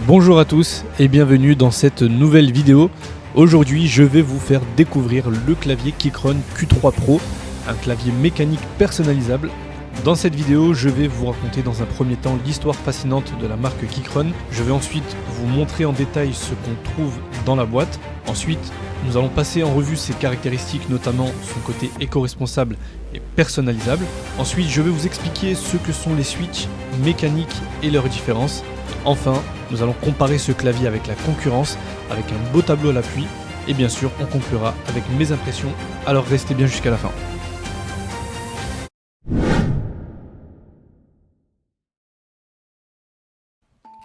Bonjour à tous et bienvenue dans cette nouvelle vidéo. Aujourd'hui, je vais vous faire découvrir le clavier Keychron Q3 Pro, un clavier mécanique personnalisable. Dans cette vidéo, je vais vous raconter dans un premier temps l'histoire fascinante de la marque Keychron. Je vais ensuite vous montrer en détail ce qu'on trouve dans la boîte. Ensuite, nous allons passer en revue ses caractéristiques, notamment son côté éco-responsable et personnalisable. Ensuite, je vais vous expliquer ce que sont les switches mécaniques et leurs différences. Enfin, nous allons comparer ce clavier avec la concurrence, avec un beau tableau à l'appui. Et bien sûr, on conclura avec mes impressions. Alors restez bien jusqu'à la fin.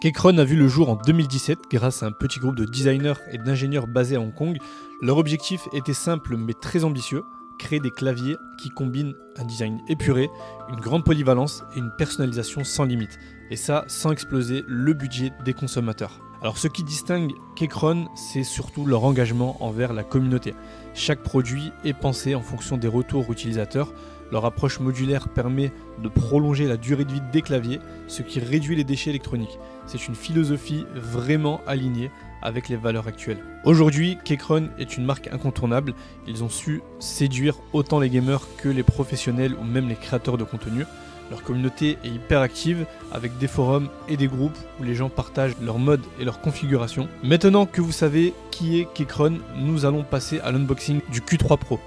Keychron a vu le jour en 2017 grâce à un petit groupe de designers et d'ingénieurs basés à Hong Kong. Leur objectif était simple mais très ambitieux, créer des claviers qui combinent un design épuré, une grande polyvalence et une personnalisation sans limite. Et ça sans exploser le budget des consommateurs. Alors ce qui distingue Keychron, c'est surtout leur engagement envers la communauté. Chaque produit est pensé en fonction des retours utilisateurs. Leur approche modulaire permet de prolonger la durée de vie des claviers, ce qui réduit les déchets électroniques. C'est une philosophie vraiment alignée avec les valeurs actuelles. Aujourd'hui, Keychron est une marque incontournable. Ils ont su séduire autant les gamers que les professionnels ou même les créateurs de contenu. Leur communauté est hyper active avec des forums et des groupes où les gens partagent leurs modes et leurs configurations. Maintenant que vous savez qui est Keychron, nous allons passer à l'unboxing du Q3 Pro.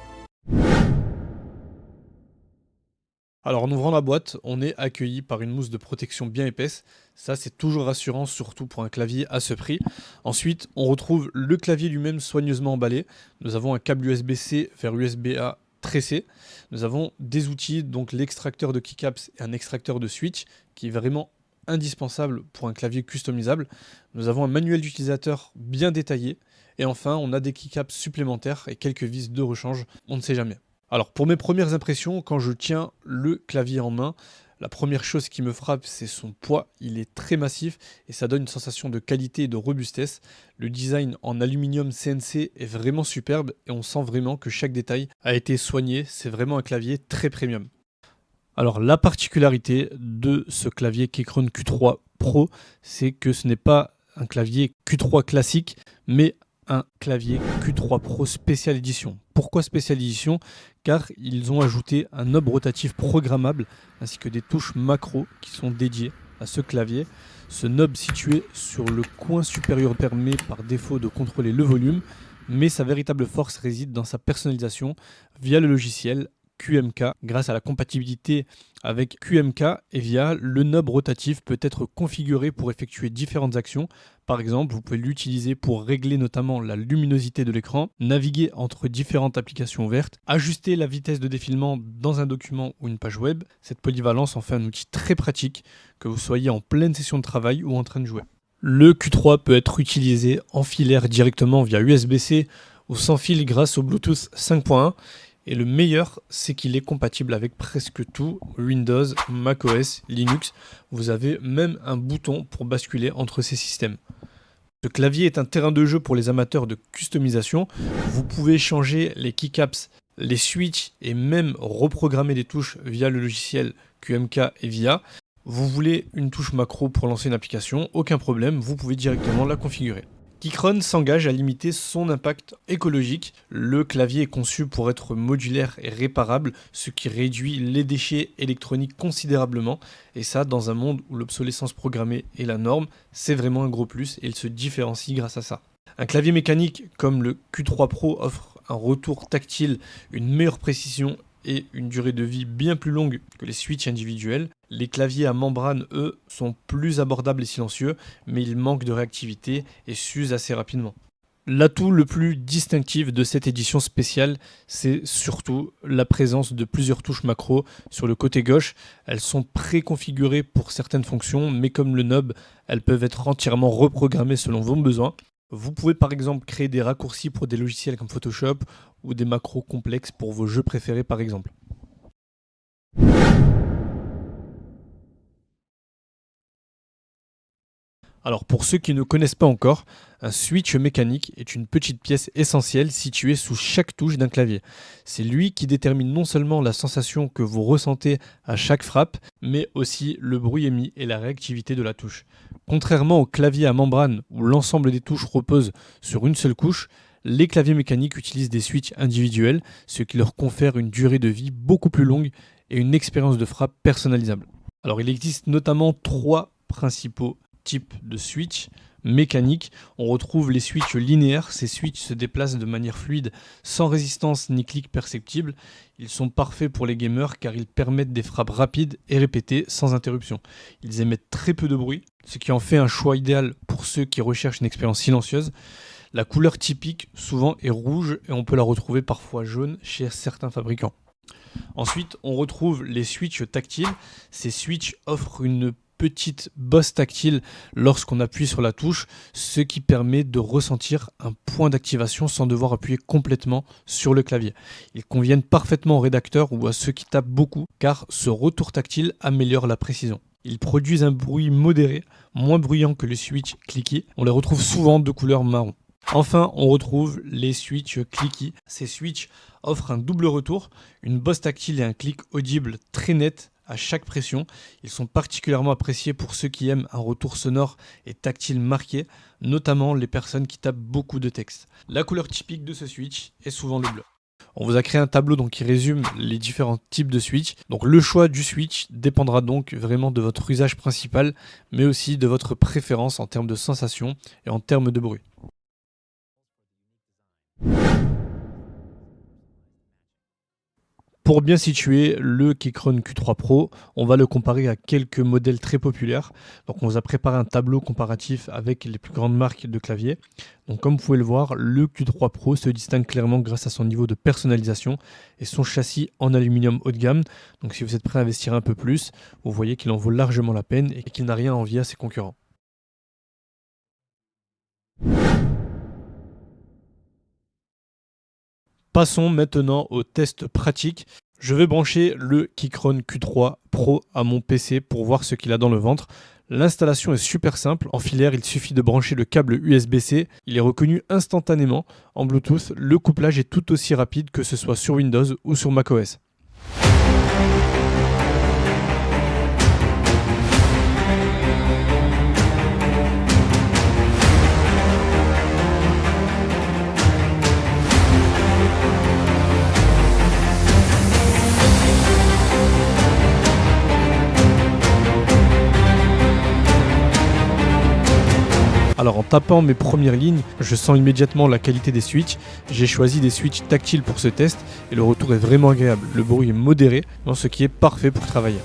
Alors en ouvrant la boîte, on est accueilli par une mousse de protection bien épaisse. Ça c'est toujours rassurant, surtout pour un clavier à ce prix. Ensuite, on retrouve le clavier lui-même soigneusement emballé. Nous avons un câble USB-C vers USB-A tressé. Nous avons des outils, donc l'extracteur de keycaps et un extracteur de switch, qui est vraiment indispensable pour un clavier customisable. Nous avons un manuel d'utilisateur bien détaillé. Et enfin, on a des keycaps supplémentaires et quelques vis de rechange, on ne sait jamais. Alors pour mes premières impressions, quand je tiens le clavier en main, la première chose qui me frappe, c'est son poids. Il est très massif et ça donne une sensation de qualité et de robustesse. Le design en aluminium CNC est vraiment superbe et on sent vraiment que chaque détail a été soigné. C'est vraiment un clavier très premium. Alors la particularité de ce clavier Keychron Q3 Pro, c'est que ce n'est pas un clavier Q3 classique, mais un clavier Q3 Pro Spécial Edition. Pourquoi Spécial Edition? Car ils ont ajouté un knob rotatif programmable ainsi que des touches macro qui sont dédiées à ce clavier. Ce knob situé sur le coin supérieur permet par défaut de contrôler le volume, mais sa véritable force réside dans sa personnalisation via le logiciel QMK. Grâce à la compatibilité avec QMK et via le knob rotatif peut être configuré pour effectuer différentes actions. Par exemple, vous pouvez l'utiliser pour régler notamment la luminosité de l'écran, naviguer entre différentes applications ouvertes, ajuster la vitesse de défilement dans un document ou une page web. Cette polyvalence en fait un outil très pratique, que vous soyez en pleine session de travail ou en train de jouer. Le Q3 peut être utilisé en filaire directement via USB-C ou sans fil grâce au Bluetooth 5.1. Et le meilleur, c'est qu'il est compatible avec presque tout, Windows, macOS, Linux. Vous avez même un bouton pour basculer entre ces systèmes. Ce clavier est un terrain de jeu pour les amateurs de customisation. Vous pouvez changer les keycaps, les switches et même reprogrammer des touches via le logiciel QMK et VIA. Vous voulez une touche macro pour lancer une application, aucun problème, vous pouvez directement la configurer. Keychron s'engage à limiter son impact écologique. Le clavier est conçu pour être modulaire et réparable, ce qui réduit les déchets électroniques considérablement. Et ça, dans un monde où l'obsolescence programmée est la norme, c'est vraiment un gros plus et il se différencie grâce à ça. Un clavier mécanique comme le Q3 Pro offre un retour tactile, une meilleure précision et une durée de vie bien plus longue que les switches individuels. Les claviers à membrane, eux, sont plus abordables et silencieux, mais ils manquent de réactivité et s'usent assez rapidement. L'atout le plus distinctif de cette édition spéciale, c'est surtout la présence de plusieurs touches macro sur le côté gauche. Elles sont préconfigurées pour certaines fonctions, mais comme le knob, elles peuvent être entièrement reprogrammées selon vos besoins. Vous pouvez par exemple créer des raccourcis pour des logiciels comme Photoshop ou des macros complexes pour vos jeux préférés par exemple. Alors pour ceux qui ne connaissent pas encore, un switch mécanique est une petite pièce essentielle située sous chaque touche d'un clavier. C'est lui qui détermine non seulement la sensation que vous ressentez à chaque frappe, mais aussi le bruit émis et la réactivité de la touche. Contrairement au clavier à membrane où l'ensemble des touches repose sur une seule couche, les claviers mécaniques utilisent des switches individuels, ce qui leur confère une durée de vie beaucoup plus longue et une expérience de frappe personnalisable. Alors il existe notamment trois principaux types de switch mécaniques. On retrouve les switches linéaires. Ces switches se déplacent de manière fluide, sans résistance ni clic perceptible. Ils sont parfaits pour les gamers car ils permettent des frappes rapides et répétées sans interruption. Ils émettent très peu de bruit, ce qui en fait un choix idéal pour ceux qui recherchent une expérience silencieuse. La couleur typique souvent est rouge et on peut la retrouver parfois jaune chez certains fabricants. Ensuite, on retrouve les switches tactiles. Ces switches offrent une petite bosse tactile lorsqu'on appuie sur la touche, ce qui permet de ressentir un point d'activation sans devoir appuyer complètement sur le clavier. Ils conviennent parfaitement aux rédacteurs ou à ceux qui tapent beaucoup car ce retour tactile améliore la précision. Ils produisent un bruit modéré, moins bruyant que le switch clicky. On les retrouve souvent de couleur marron. Enfin, on retrouve les switches clicky. Ces switches offrent un double retour, une bosse tactile et un clic audible très net à chaque pression. Ils sont particulièrement appréciés pour ceux qui aiment un retour sonore et tactile marqué, notamment les personnes qui tapent beaucoup de texte. La couleur typique de ce switch est souvent le bleu. On vous a créé un tableau qui résume les différents types de switch. Donc le choix du switch dépendra donc vraiment de votre usage principal, mais aussi de votre préférence en termes de sensation et en termes de bruit. Pour bien situer le Keychron Q3 Pro, on va le comparer à quelques modèles très populaires. Donc on vous a préparé un tableau comparatif avec les plus grandes marques de claviers. Donc comme vous pouvez le voir, le Q3 Pro se distingue clairement grâce à son niveau de personnalisation et son châssis en aluminium haut de gamme. Donc si vous êtes prêt à investir un peu plus, vous voyez qu'il en vaut largement la peine et qu'il n'a rien à envier à ses concurrents. Passons maintenant au test pratique. Je vais brancher le Keychron Q3 Pro à mon PC pour voir ce qu'il a dans le ventre. L'installation est super simple. En filaire, il suffit de brancher le câble USB-C. Il est reconnu instantanément. En Bluetooth, le couplage est tout aussi rapide que ce soit sur Windows ou sur macOS. Alors en tapant mes premières lignes, je sens immédiatement la qualité des switches. J'ai choisi des switches tactiles pour ce test et le retour est vraiment agréable. Le bruit est modéré, ce qui est parfait pour travailler.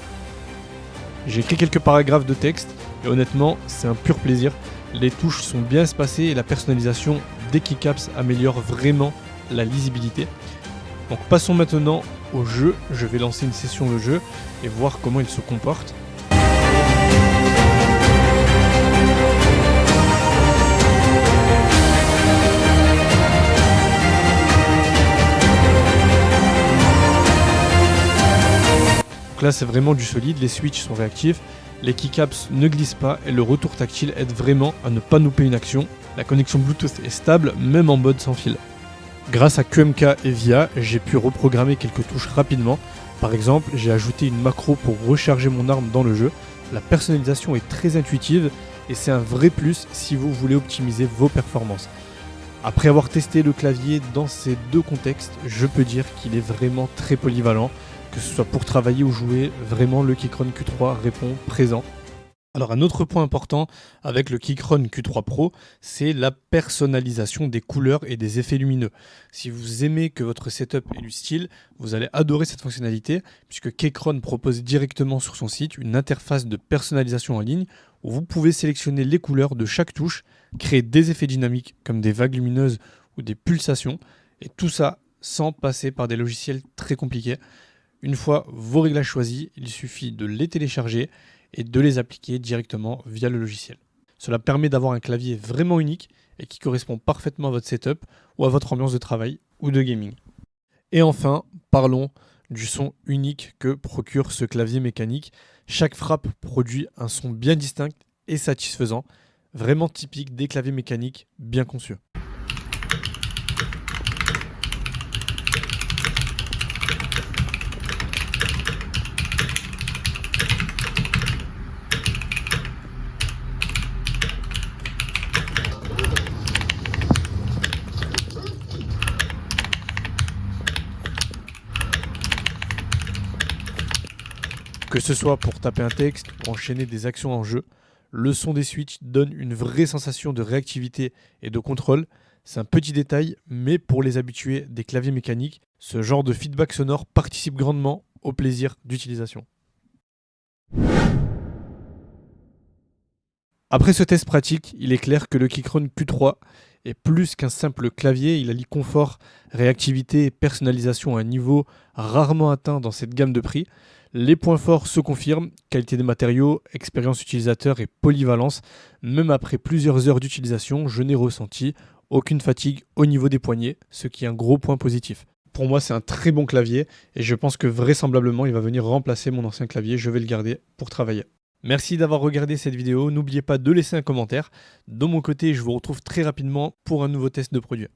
J'ai écrit quelques paragraphes de texte et honnêtement, c'est un pur plaisir. Les touches sont bien espacées et la personnalisation des keycaps améliore vraiment la lisibilité. Donc passons maintenant au jeu. Je vais lancer une session de jeu et voir comment il se comporte. Donc là c'est vraiment du solide, les switches sont réactifs, les keycaps ne glissent pas et le retour tactile aide vraiment à ne pas louper une action. La connexion Bluetooth est stable même en mode sans fil. Grâce à QMK et VIA, j'ai pu reprogrammer quelques touches rapidement. Par exemple, j'ai ajouté une macro pour recharger mon arme dans le jeu. La personnalisation est très intuitive et c'est un vrai plus si vous voulez optimiser vos performances. Après avoir testé le clavier dans ces deux contextes, je peux dire qu'il est vraiment très polyvalent. Que ce soit pour travailler ou jouer, vraiment le Keychron Q3 répond présent. Alors un autre point important avec le Keychron Q3 Pro, c'est la personnalisation des couleurs et des effets lumineux. Si vous aimez que votre setup ait du style, vous allez adorer cette fonctionnalité puisque Keychron propose directement sur son site une interface de personnalisation en ligne où vous pouvez sélectionner les couleurs de chaque touche, créer des effets dynamiques comme des vagues lumineuses ou des pulsations et tout ça sans passer par des logiciels très compliqués. Une fois vos réglages choisis, il suffit de les télécharger et de les appliquer directement via le logiciel. Cela permet d'avoir un clavier vraiment unique et qui correspond parfaitement à votre setup ou à votre ambiance de travail ou de gaming. Et enfin, parlons du son unique que procure ce clavier mécanique. Chaque frappe produit un son bien distinct et satisfaisant. Vraiment typique des claviers mécaniques bien conçus. Que ce soit pour taper un texte ou enchaîner des actions en jeu, le son des switches donne une vraie sensation de réactivité et de contrôle. C'est un petit détail, mais pour les habitués des claviers mécaniques, ce genre de feedback sonore participe grandement au plaisir d'utilisation. Après ce test pratique, il est clair que le Keychron Q3 est plus qu'un simple clavier, il allie confort, réactivité et personnalisation à un niveau rarement atteint dans cette gamme de prix. Les points forts se confirment, qualité des matériaux, expérience utilisateur et polyvalence. Même après plusieurs heures d'utilisation, je n'ai ressenti aucune fatigue au niveau des poignets, ce qui est un gros point positif. Pour moi, c'est un très bon clavier et je pense que vraisemblablement, il va venir remplacer mon ancien clavier. Je vais le garder pour travailler. Merci d'avoir regardé cette vidéo. N'oubliez pas de laisser un commentaire. De mon côté, je vous retrouve très rapidement pour un nouveau test de produit.